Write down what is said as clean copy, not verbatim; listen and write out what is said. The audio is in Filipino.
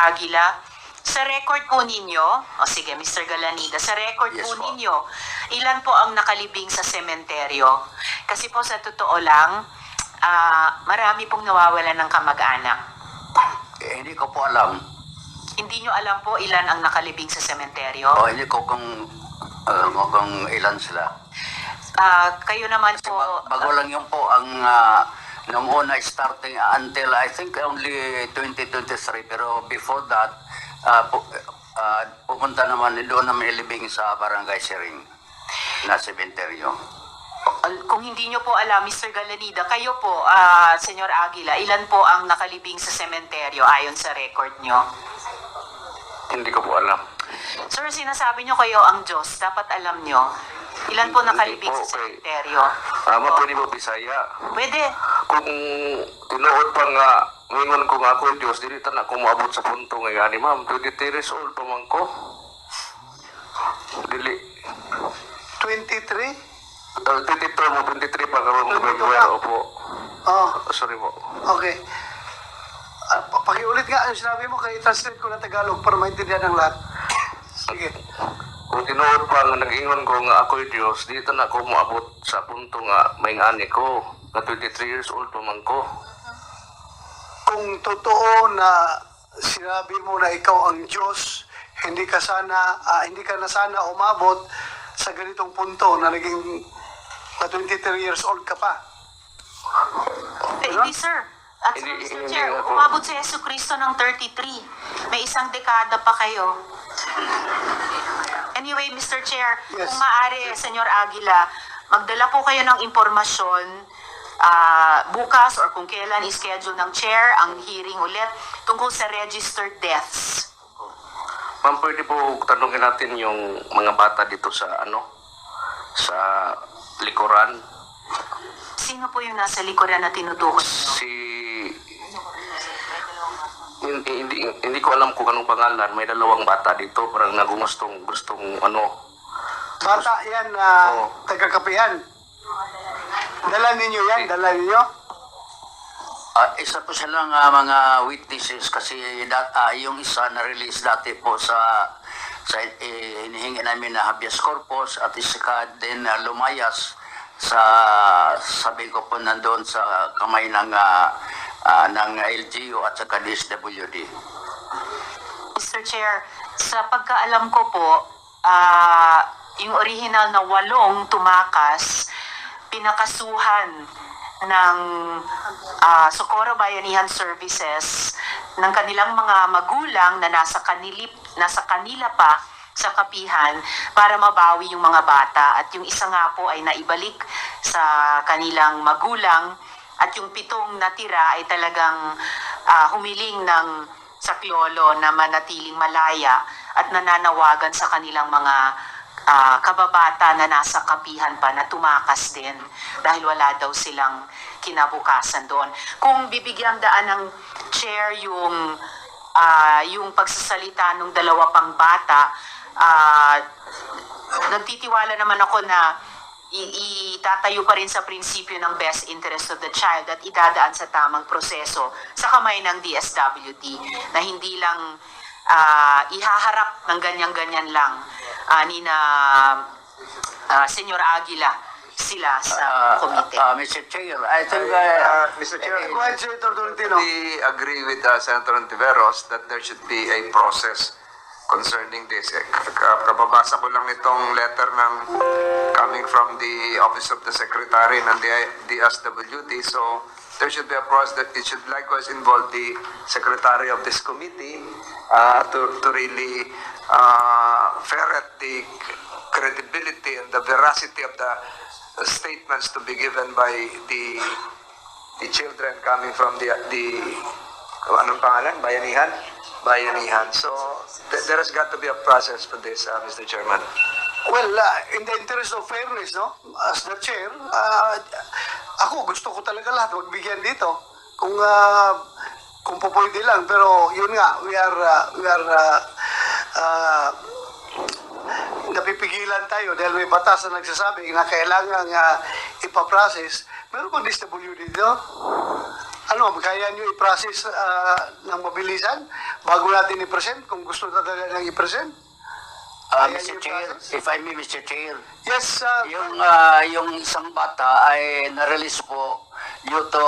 Aguila, sa record po ninyo, o sige, Mr. Galanida, sa record Yes, po po. ninyo, ilan po ang nakalibing sa sementeryo? Kasi po sa totoo lang, marami pong nawawalan ng kamag-anak. Hindi ko po alam. Hindi nyo alam po ilan ang nakalibing sa sementeryo? O hindi ko kung ilan sila. Kayo naman po, Bago lang yun po ang nung una starting until I think only 2023. Pero before that, pupunta naman doon naman ilibing sa Barangay Siring na sementeryo. kung hindi nyo po alam, Mr. Galanida, kayo po, Senyor Aguila, ilan po ang nakalibing sa sementeryo ayon sa record nyo? Hindi ko po alam. Sir, sinasabi nyo kayo ang Diyos, dapat alam nyo. Ilan po nakalibing Hindi po, sa okay. sementeryo? Pwede mo Bisaya. Pwede. Kung tinuod pa nga, ngayon ko nga ako Diyos, dili na ako maabot sa punto ngayon ni ma'am. 23 years old pa man ko. Dili. 23? 22 mo, 23 pa karoon mo. 22 Well, ka? opo. Oh, Sorry po. okay. Pakiulit nga ang sinabi mo, kaya translate ko na Tagalog para maintindihan ng lahat. Sige. Kung tinuod pa nga nag-ingon ko nga ako'y Diyos, dito na ako maabot sa punto nga may ani ko. Na 23 years old pa man ko. Kung totoo na sinabi mo na ikaw ang Diyos, hindi ka na sana umabot sa ganitong punto na naging na 23 years old ka pa. Hindi, sir. At Hindi, Mr. hindi Chair, ako. umabot si Yesu Cristo ng 33. May isang dekada pa kayo. Anyway, Mr. Chair, Yes. kung maaari, Senyor Aguila, magdala po kayo ng impormasyon bukas or kung kailan ischedule ng chair ang hearing ulit tungkol sa registered deaths. Ma'am, pwede po tanungin natin yung mga bata dito sa sa likuran. Sino po yung nasa likuran na tinutukoy niyo? Hindi ko alam kung anong pangalan. May dalawang bata dito, parang gustong Bata yan, Oo. taga-kapihan. Dala ninyo yan, dala ninyo. Isa po silang mga witnesses kasi yung isa na-release dati po sa hinihingi namin na habeas corpus at isa ka din lumayas sa sabi ko po nandoon sa kamay ng LGU at saka DSWD. Mr. Chair, sa pagkaalam ko po, yung original na 8 tumakas, pinakasuhan ng Socorro Bayanihan Services ng kanilang mga magulang na nasa kanila pa sa kapihan para mabawi yung mga bata. At yung isa nga po ay naibalik sa kanilang magulang at yung 7 natira ay talagang humiling ng saklolo na manatiling malaya at nananawagan sa kanilang mga kababata na nasa kapihan pa na tumakas din dahil wala daw silang kinabukasan doon. Kung bibigyan daan ng chair yung pagsasalita ng 2 pang bata, nagtitiwala naman ako na itatayo pa rin sa prinsipyo ng best interest of the child at idadaan sa tamang proseso sa kamay ng DSWD na hindi lang ihaharap ng ganyan-ganyan lang ni na Senyor Aguila sila sa komite. Mr. Chair, I think Mr. Chair, Go ahead, Senator Tolentino. we agree with Senator Ontiveros that there should be a process concerning this. Kababasa ko lang itong letter coming from the Office of the Secretary ng DSWD. So there should be a process that it should likewise involve the Secretary of this committee to really ferret the credibility and the veracity of the statements to be given by the children coming from the anong pangalan? Bayanihan. So there has got to be a process for this, Mr. Chairman. Well, in the interest of fairness, no, as the chair, ako gusto ko talaga lahat magbigyan dito. Kung pupwede lang, pero yun nga, we are napipigilan tayo dahil may batas na nagsasabi na kailangan ipaprocess. Meron bang DSWD dito? Ano, kaya nyo i-process ng mabilisan bago natin i-present kung gusto talaga nang i-present? Kaya Mr. nyo Chair, i-process? if I may, Mr. Chair, Yes, yung isang bata ay na-release po due to